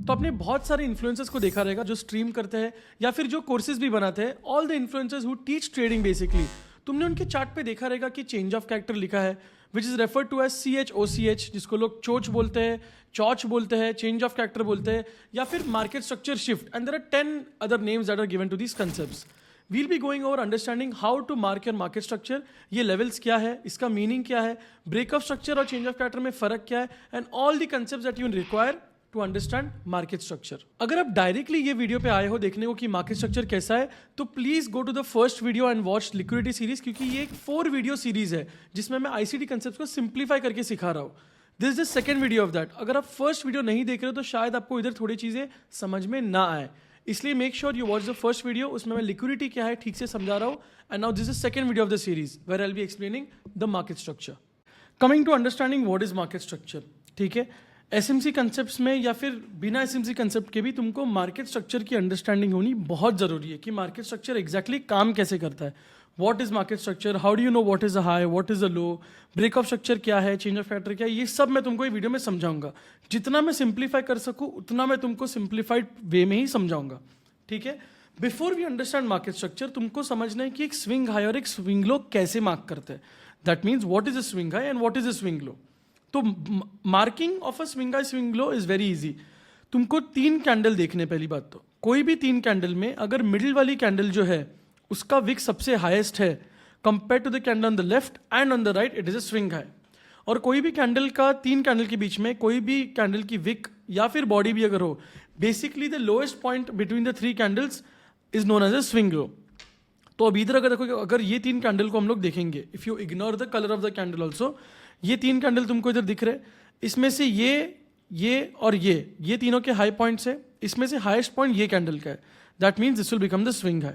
तो आपने बहुत सारे इन्फ्लुएंसर्स को देखा रहेगा जो स्ट्रीम करते हैं या फिर जो कोर्सेज भी बनाते हैं, all the influencers who teach trading basically. तुमने उनके चार्ट पे देखा रहेगा कि चेंज ऑफ कैरेक्टर लिखा है, which is refer to as CHOCH, जिसको लोग चोच बोलते हैं, चॉच बोलते हैं, चेंज ऑफ कैरेक्टर बोलते हैं, या फिर market structure shift, and there are 10 other names that are given to these concepts. We'll be going over understanding how to mark your market structure, ये लेवल्स क्या है, इसका मीनिंग क्या है, ब्रेकअप स्ट्रक्चर और चेंज ऑफ कैरेक्टर में फर्क क्या है, and all the concepts that you require to understand market structure. अगर आप डायरेक्टली ये वीडियो पे आए हो देखने को कि मार्केट स्ट्रक्चर कैसा है, तो please go to the first video and watch liquidity series, क्योंकि ये एक 4 वीडियो सीरीज है जिसमें मैं ICT कंसेप्ट को सिंप्लीफाई करके सिखा रहा हूँ। This is the second video of that. अगर आप फर्स्ट वीडियो नहीं देख रहे हो तो शायद आपको इधर थोड़ी चीजें समझ में ना आए, इसलिए make sure you watch the first video, उसमें मैं लिक्विडिटी क्या है ठीक से समझा रहा हूँ। And now this is second video of the series where I will be explaining the market structure. Coming to understanding what is market structure, ठीक है। SMC कंसेप्ट्स में या फिर बिना SMC कंसेप्ट के भी तुमको मार्केट स्ट्रक्चर की अंडरस्टैंडिंग होनी बहुत जरूरी है कि मार्केट स्ट्रक्चर एग्जैक्टली काम कैसे करता है। What is market structure, how do you know what is a high, what is a low, breakup structure क्या है, चेंज ऑफ फैक्टर क्या है, ये सब मैं तुमको ये वीडियो में समझाऊंगा। जितना मैं सिंप्लीफाई कर सकूं उतना मैं तुमको सिंप्लीफाइड वे में ही समझाऊंगा, ठीक है। Before we understand market structure, तुमको समझना है कि एक स्विंग हाई और एक स्विंग लो कैसे मार्क करते हैं। That means what is a swing high and what is a swing low. तो marking of a swing high swing low is very easy. तुमको 3 कैंडल देखने, पहली बात तो कोई भी 3 कैंडल में अगर मिडिल वाली कैंडल जो है उसका विक सबसे हाईएस्ट है compare to the candle on the left and on the right, it is a swing high. और कोई भी कैंडल का 3 कैंडल के बीच में कोई भी कैंडल की विक या फिर बॉडी भी अगर हो, basically the lowest point between the 3 candles is known as a swing low. तो अब इधर अगर देखो, अगर ये 3 कैंडल को हम लोग देखेंगे, if you ignore the colour of the candle also, ये 3 कैंडल तुमको इधर दिख रहे, इसमें से ये और ये तीनों के हाई पॉइंट्स है, इसमें से हाईएस्ट पॉइंट ये कैंडल का है। That means this will become the swing high.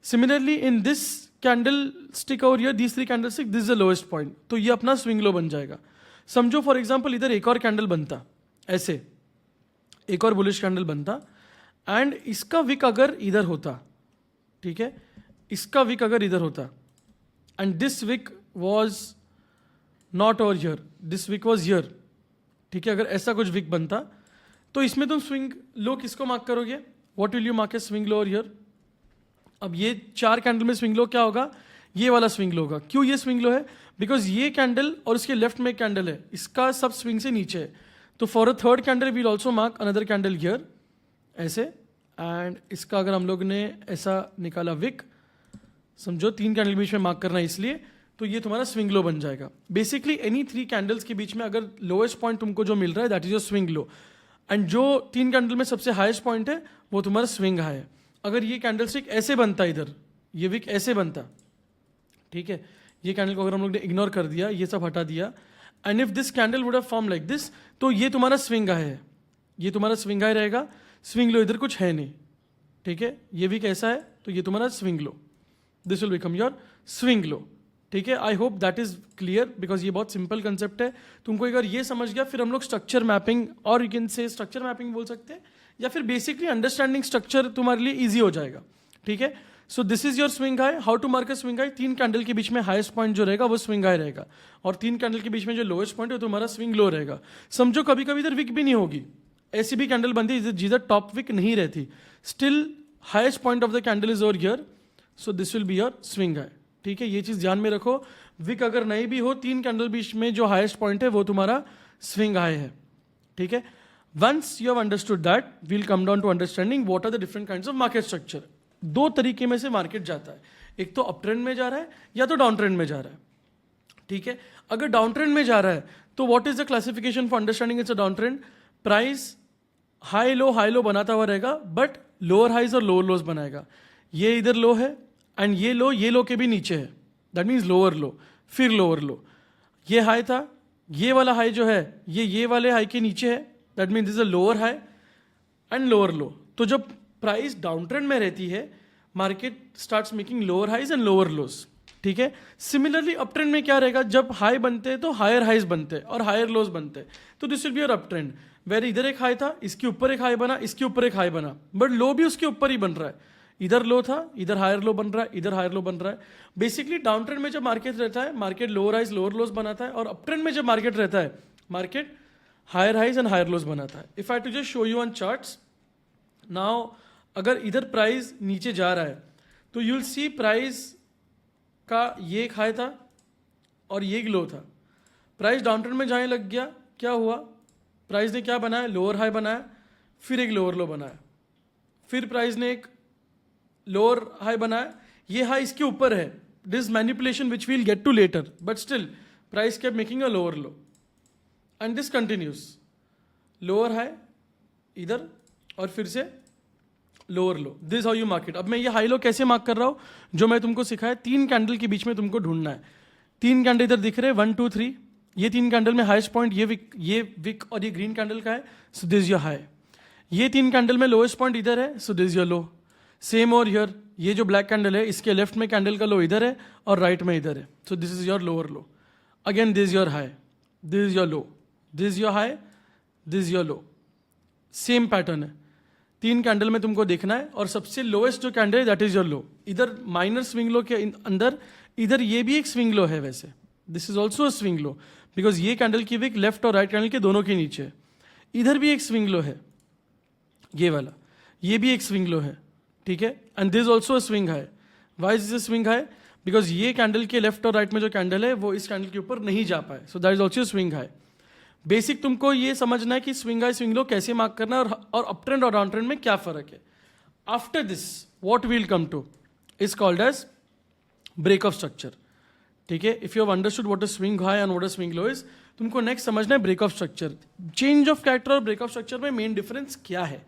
Similarly in this candlestick over here, these 3 candlestick, this is the lowest point, तो ये अपना स्विंग लो बन जाएगा। समझो फॉर एग्जाम्पल इधर एक और कैंडल बनता, ऐसे एक और बुलिश कैंडल बनता, एंड इसका विक अगर इधर होता, ठीक है, इसका विक अगर इधर होता, and this wick was not over here, this wick was here, ठीक है। अगर ऐसा कुछ विक बनता तो इसमें तुम स्विंग लो किसको मार्क करोगे, what will you mark A swing low over here. अब ये 4 कैंडल में स्विंग लो क्या होगा, ये वाला स्विंग लो होगा। क्यों ये स्विंग लो है, बिकॉज ये कैंडल और इसके लेफ्ट में एक कैंडल है, इसका सब स्विंग से नीचे है। तो for a third candle we'll also mark another candle here ऐसे, एंड इसका अगर हम लोग ने ऐसा निकाला विक, समझो 3 कैंडल के बीच में मार्क करना है इसलिए, तो ये तुम्हारा स्विंग लो बन जाएगा। बेसिकली एनी 3 कैंडल्स के बीच में अगर लोएस्ट पॉइंट तुमको जो मिल रहा है that is your swing low, and जो 3 कैंडल में सबसे हाईएस्ट पॉइंट है वो तुम्हारा स्विंग हाई है। अगर ये कैंडल स्टिक ऐसे बनता, इधर ये विक ऐसे बनता, ठीक है, ये कैंडल को अगर हम लोग ने इग्नोर कर दिया, ये सब हटा दिया, and if this candle would have form like this, तो ये तुम्हारा स्विंग हाई है, ये तुम्हारा स्विंग हाई रहेगा। स्विंग लो इधर कुछ है नहीं, ठीक है, ये विक ऐसा है तो ये तुम्हारा swing low, this will become your swing low, ठीक है। I hope that is clear, because ये बहुत सिंपल कंसेप्ट है। तुमको अगर ये समझ गया, फिर हम लोग स्ट्रक्चर मैपिंग, और यू कैन से स्ट्रक्चर मैपिंग बोल सकते हैं, या फिर बेसिकली अंडरस्टैंडिंग स्ट्रक्चर तुम्हारे लिए इजी हो जाएगा, ठीक है। So this is your swing high. How to mark a swing high, 3 candle के बीच में हाईएस्ट पॉइंट जो रहेगा वो स्विंग हाई रहेगा, और 3 कैंडल के बीच में जो लोएस्ट पॉइंट है तुम्हारा स्विंग लो रहेगा। समझो कभी कभी इधर विक भी नहीं होगी, ऐसी भी कैंडल बनती है जिधर टॉप विक नहीं रहती, still highest point of the candle is over here, so this will be your swing high, ठीक है। ये चीज ध्यान में रखो, विक अगर नहीं भी हो, 3 कैंडल बीच में जो हाईएस्ट पॉइंट है वो तुम्हारा स्विंग हाई है, ठीक है। Once you have understood that, we'll come down to understanding what are the different kinds of market structure. 2 तरीके में से मार्केट जाता है, एक तो अप ट्रेंड में जा रहा है या तो डाउन ट्रेंड में जा रहा है, ठीक है। अगर डाउन ट्रेंड में जा रहा है तो what is the classification for understanding it's a down trend, price high low बनाता हुआ रहेगा, बट लोअर हाइज और लोअर लोज बनाएगा। ये इधर लो है एंड ये लो के भी नीचे है, दैट मीन्स लोअर लो, फिर लोअर लो। ये हाई था, ये वाला हाई जो है ये वाले हाई के नीचे है, that means this is a lower high and lower low. तो जब प्राइस डाउन ट्रेंड में रहती है, market starts making lower highs and lower lows, ठीक है। सिमिलरली अप ट्रेंड में क्या रहेगा, जब हाई बनते हैं तो हायर हाइज बनते हैं और हायर लोज बनते हैं, तो this will be your uptrend, where इधर एक हाई था, इसके ऊपर एक हाई बना, इसके ऊपर एक हाई बना, बट लो भी उसके ऊपर ही बन रहा है। इधर लो था, इधर हायर लो बन रहा है, इधर हायर लो बन रहा है। बेसिकली डाउन ट्रेंड में जब मार्केट रहता है, market lower highs lower lows बनाता है, और अप ट्रेंड में जब मार्केट रहता है, market higher highs and higher lows बनाता है. If I to just show you on charts now, अगर इधर प्राइस नीचे जा रहा है तो यू विल सी प्राइस का ये एक हाई था और ये एक लो था. प्राइस डाउन ट्रेंड में जाने लग गया, क्या हुआ, प्राइस ने क्या बनाया, लोअर हाई बनाया, फिर एक लोअर लो बनाया, फिर प्राइस ने एक लोअर हाई बनाया, ये हाई इसके ऊपर है. This manipulation which we'll get to later, but still price kept making a lower low and this continues. Lower high इधर और फिर से lower low. This how you market. अब मैं ये हाई लो कैसे मार्क कर रहा हूं, जो मैं तुमको सिखाया, 3 कैंडल के बीच में तुमको ढूंढना है. 3 कैंडल इधर दिख रहे हैं, 1 2 3. ये 3 कैंडल में हाईएस्ट पॉइंट ये विक और ये ग्रीन कैंडल का है, सो दिस योर हाई. ये 3 कैंडल में लोएस्ट पॉइंट इधर है, so this your low. Same और हियर, ये जो ब्लैक कैंडल है इसके लेफ्ट में कैंडल का लो इधर है और राइट में इधर है, so this is your lower low. Again this your high, this your low, this your high, this your low. Same pattern है. 3 कैंडल में तुमको देखना है और सबसे लोएस्ट जो कैंडल है दैट इज योर लो. इधर माइनर स्विंग लो के अंदर इधर ये भी एक स्विंग लो है. वैसे this is also a swing low because ये कैंडल की विक लेफ्ट और राइट कैंडल के दोनों के नीचे है. इधर भी एक स्विंग लो है, ये वाला, ये भी एक स्विंग लो है, ठीक है. And this also a swing high. Why is this swing high, because ये कैंडल के लेफ्ट और राइट में जो कैंडल है वो इस कैंडल के ऊपर नहीं जा पाए, so that is also swing high. Basic तुमको ये समझना है कि स्विंग हाई स्विंग लो कैसे मार्क करना है और अप ट्रेंड और डाउन ट्रेंड में क्या फर्क है. After this what we'll come to is called as break of structure. ठीक है. If you have understood what is swing high and what is swing low is, तुमको नेक्स्ट समझना है break of structure. Change of character और break of structure में main difference क्या है.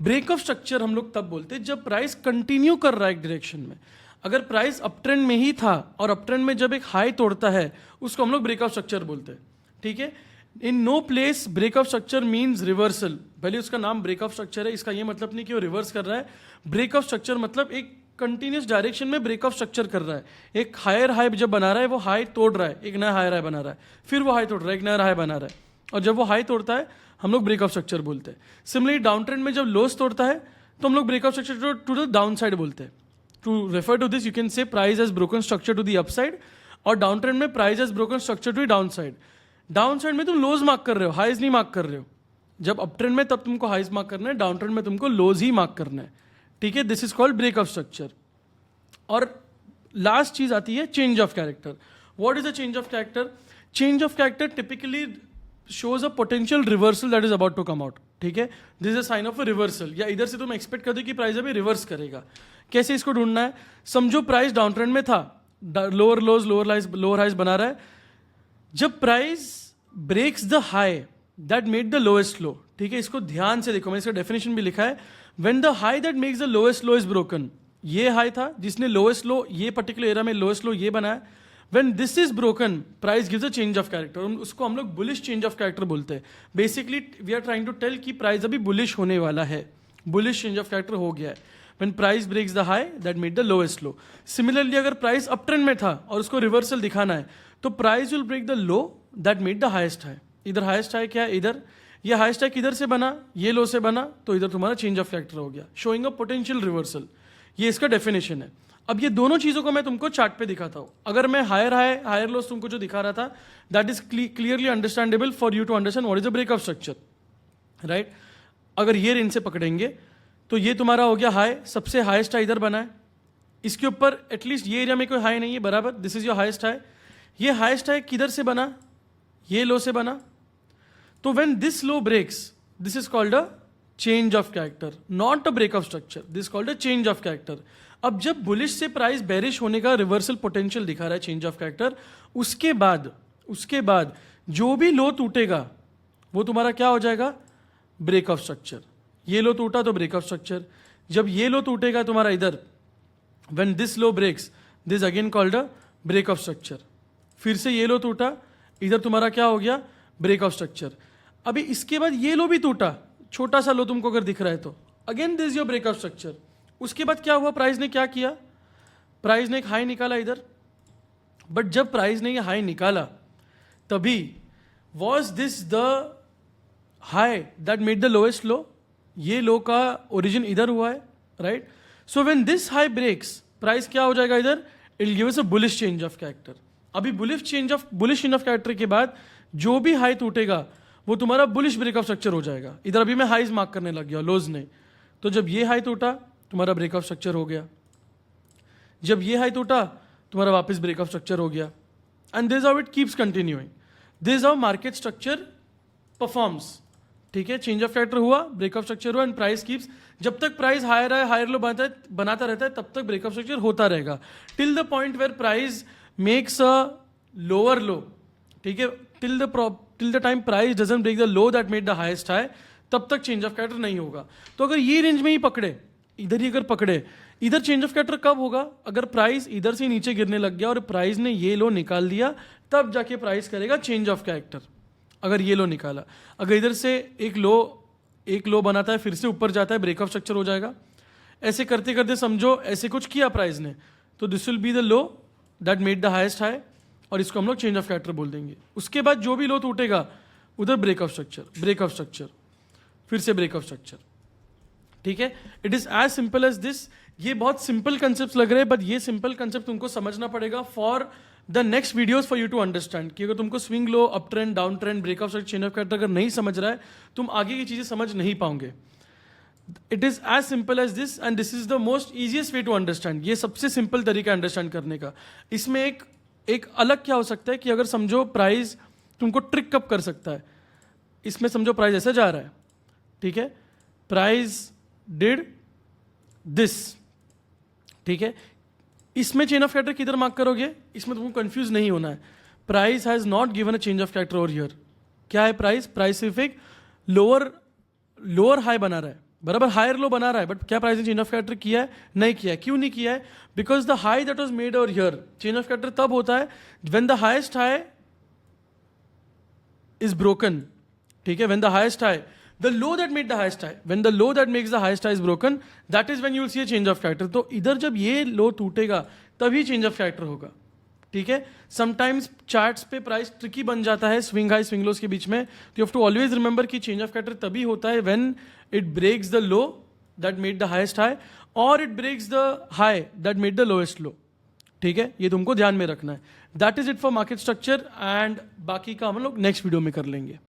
Break of structure हम लोग तब बोलते हैं जब प्राइस कंटिन्यू कर रहा है एक डायरेक्शन में. अगर प्राइस अप ट्रेंड में ही था और अप ट्रेंड में जब एक हाई तोड़ता है उसको हम लोग ब्रेक ऑफ स्ट्रक्चर बोलते हैं. ठीक है. In no place break of structure means reversal. भले उसका नाम ब्रेक ऑफ स्ट्रक्चर है, इसका ये मतलब नहीं कि वो रिवर्स कर रहा है. ब्रेक ऑफ स्ट्रक्चर मतलब एक कंटिन्यूस डायरेक्शन में ब्रेक ऑफ स्ट्रक्चर कर रहा है. एक हायर हाई जब बना रहा है वो हाई तोड़ रहा है, एक नया हायर हाई बना रहा है, फिर वो हाई तोड़ रहा है, एक नया हाई बना रहा है, और जब वो हाई तोड़ता है हम लोग ब्रेक ऑफ स्ट्रक्चर बोलते हैं. सिमिलरली डाउन ट्रेंड में जब लोस तोड़ता है तो हम लोग break of structure to the downside बोलते हैं. To refer to this you can say price has broken structure to the upside, और डाउन ट्रेंड में price has broken structure to the downside. Downside में तुम लोज mark कर रहे हो, highs नहीं मार्क कर रहे हो. जब अप ट्रेंड में तब तुमको हाइज मार्क करना है, डाउन ट्रेंड में तुमको लोज ही मार्क करना है. ठीक है. This is called break of structure. और लास्ट चीज आती है change of character. What is a change of character. Change of character typically shows a potential reversal that is about to come out. ठीक है. This is a sign of a reversal. या इधर से तुम expect कर दो कि price अभी रिवर्स करेगा. कैसे इसको ढूंढना है. समझो प्राइस डाउन ट्रेंड में था, लोअर लोज लोअर हाइज बना रहा है. जब price breaks the high that made the lowest low. ठीक है. इसको ध्यान से देखो, मैंने इसका डेफिनेशन भी लिखा है. When the high that makes the lowest low is broken. ये हाई था जिसने लोएस्ट लो, ये पर्टिकुलर एरिया में लोएस्ट लो ये बनाया. When this is broken price gives a change of character. उसको हम लोग बुलिश चेंज ऑफ कैरेक्टर बोलते हैं. Basically we are trying to tell कि प्राइस अभी बुलिश होने वाला है, बुलिश चेंज ऑफ कैरेक्टर हो गया है. When price breaks the high that made the lowest low. Similarly अगर प्राइस अप ट्रेंड में था और उसको रिवर्सल दिखाना है तो price will break the low that made the highest high. इधर हाईएस्ट हाई क्या है, इधर. ये हाईएस्ट हाई किधर से बना, ये लो से बना, तो इधर तुम्हारा चेंज ऑफ कैरेक्टर हो गया, शोइंग अ पोटेंशियल रिवर्सल. ये इसका डेफिनेशन है. अब ये दोनों चीजों को मैं तुमको चार्ट पे दिखाता हूं. अगर मैं हायर हाई हायर लोस तुमको जो दिखा रहा था that is clearly understandable for you to understand what is a break of structure. Right. अगर ये रेंज से पकड़ेंगे तो ये तुम्हारा हो गया हाई, सबसे हाईएस्ट हाई इधर बना है. इसके ऊपर एटलीस्ट ये एरिया में कोई हाई नहीं है, बराबर. This is your highest high. ये हाईएस्ट हाई किधर से बना, ये लो से बना. तो when this low breaks this is called a change of character, not a break of structure. This called a change of character. अब जब बुलिश से प्राइस बेरिश होने का रिवर्सल पोटेंशियल दिखा रहा है चेंज ऑफ कैरेक्टर, उसके बाद जो भी लो टूटेगा वो तुम्हारा क्या हो जाएगा, ब्रेक ऑफ स्ट्रक्चर. ये लो टूटा तो ब्रेक ऑफ स्ट्रक्चर. जब ये लो टूटेगा तुम्हारा इधर, when this low breaks this again called a break of structure. फिर से ये लो टूटा, इधर तुम्हारा क्या हो गया, ब्रेक ऑफ स्ट्रक्चर. अभी इसके बाद ये लो भी टूटा, छोटा सा लो तुमको अगर दिख रहा है तो again this your break of structure. उसके बाद क्या हुआ, प्राइस ने क्या किया, प्राइस ने एक हाई निकाला इधर. बट जब प्राइस ने ये हाई निकाला तभी was this the high that made the lowest low. ये लो का ओरिजिन इधर हुआ है, right. So when this high breaks price क्या हो जाएगा इधर, it will give us a bullish change of character. अभी बुलिश चेंज ऑफ कैरेक्टर के बाद जो भी हाई टूटेगा वो तुम्हारा बुलिश ब्रेकआउट स्ट्रक्चर हो जाएगा। इधर अभी मैं हाईज मार्क करने लग गया लोज ने, तो जब ये हाई टूटा तुम्हारा ब्रेकआउट स्ट्रक्चर हो गया, जब ये हाई टूटा तुम्हारा वापस ब्रेकआउट स्ट्रक्चर हो गया, and this how it keeps continuing, this how market structure performs. ठीक है, चेंज ऑफ कैरेक्टर हुआ, ब्रेकआउट स्ट्रक्चर हुआ, एंड प्राइस कीप्स, जब तक प्राइस हायर है हायर लो बनाता रहता है तब तक ब्रेकआउट स्ट्रक्चर होता रहेगा, till the point where price makes a lower low. ठीक है, till the time price doesn't break the low that made the highest high, तब तक चेंज ऑफ कैरेक्टर नहीं होगा। तो अगर ये रेंज में ही पकड़े, इधर ही अगर पकड़े, इधर चेंज ऑफ कैरेक्टर कब होगा? अगर प्राइस इधर से नीचे गिरने लग गया और प्राइस ने ये लो निकाल दिया, तब जाके प्राइस करेगा चेंज ऑफ कैरेक्टर। अगर ये लो निकाला, अगर इधर से एक लो बनाता है फिर से ऊपर जाता है, ब्रेकआउट स्ट्रक्चर हो जाएगा। ऐसे करते करते समझो ऐसे कुछ किया प्राइस ने, तो this will be the low that made the highest high, और इसको हम लोग चेंज ऑफ कैरेक्टर बोल देंगे। उसके बाद जो भी लो टूटेगा उधर ब्रेकआउट स्ट्रक्चर, फिर से ब्रेकआउट स्ट्रक्चर। ठीक है, it is as simple as this. ये बहुत सिंपल कंसेप्ट लग रहे हैं, बट ये सिंपल कंसेप्ट तुमको समझना पड़ेगा for the next videos for you to understand. कि अगर तुमको swing low, up trend, down trend, breakout structure, change of character अगर नहीं समझ रहा है, तुम आगे की चीजें समझ नहीं पाओगे। It is as simple as this, and this is the most easiest way to understand. ये सबसे सिंपल तरीका अंडरस्टैंड करने का। इसमें एक अलग क्या हो सकता है कि अगर समझो प्राइस तुमको ट्रिक कब कर सकता है, इसमें समझो प्राइस ऐसे जा रहा है, ठीक है, प्राइस डिड दिस, ठीक है, इसमें चेंज ऑफ कैरेक्टर किधर मार्क करोगे? इसमें तुमको कंफ्यूज नहीं होना है। Price has not given a change of character over here. क्या है प्राइस सिर्फ एक लोअर हाई बना रहा है, बराबर, हायर लो बना रहा है, बट क्या प्राइस ने चेंज ऑफ कैरेक्टर किया है? नहीं किया है। क्यों नहीं किया है? Because the high that was made over here, change of character तब होता है when the highest high is broken. ठीक है, when the highest high, the low that made the highest high, when the low that makes the highest high is broken, that is when you will see a change of character. तो इधर जब ये लो टूटेगा तभी change of character होगा। ठीक है, sometimes charts पे प्राइस ट्रिकी बन जाता है स्विंग हाई स्विंग लोस के बीच में, तो you have to always remember कि चेंज ऑफ कैरेक्टर तभी होता है when it breaks the low that made the highest high, और it breaks the high that made the lowest low. ठीक है, ये तुमको ध्यान में रखना है। That is it for market structure, and बाकी का हम लोग नेक्स्ट वीडियो में कर लेंगे।